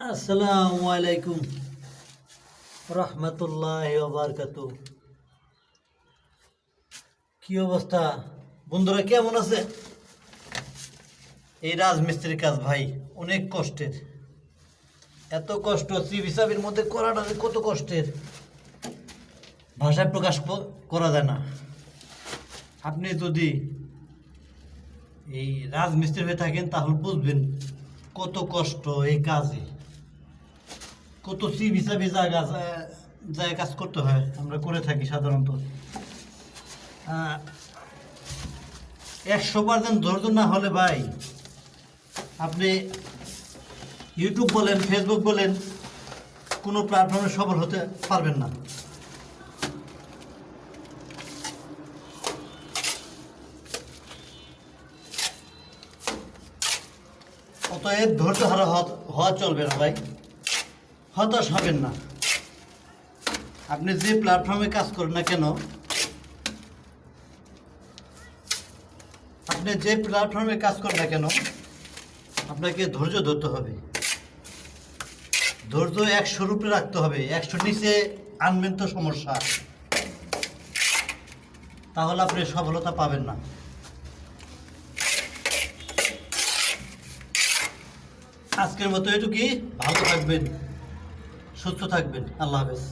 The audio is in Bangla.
আসসালামু আলাইকুম রহমতুল্লাহ বারকাতু। কি অবস্থা বন্ধুরা, কেমন আছে? এই রাজমিস্ত্রির কাজ ভাই অনেক কষ্টের। এত কষ্ট সিভি সাবির মধ্যে করাটা যে কত কষ্টের ভাষায় প্রকাশ করা যায় না। আপনি যদি এই রাজমিস্ত্রি হয়ে থাকেন তাহলে বুঝবেন কত কষ্ট এই কাজে, কত সিভি সাবি জায়গা যায় কাজ করতে হয়। আমরা করে থাকি সাধারণত। 100% ধৈর্য না হলে ভাই আপনি ইউটিউব বলেন, ফেসবুক বলেন, কোনো প্ল্যাটফর্মে সফল হতে পারবেন না। অতএব ধৈর্য হারা হওয়া চলবে না ভাই, হতাশ হবেন না। আপনি যে প্ল্যাটফর্মে কাজ করেন না কেন, আপনাকে ধৈর্য ধরতে হবে। ধৈর্য 100 রূপে রাখতে হবে। 100 নিচে আনবেন তো সমস্যা, তাহলে আপনি সফলতা পাবেন না। আজকের মতো এটুকুই। ভালো থাকবেন, সুস্থ থাকবেন। আল্লাহ হাফেজ।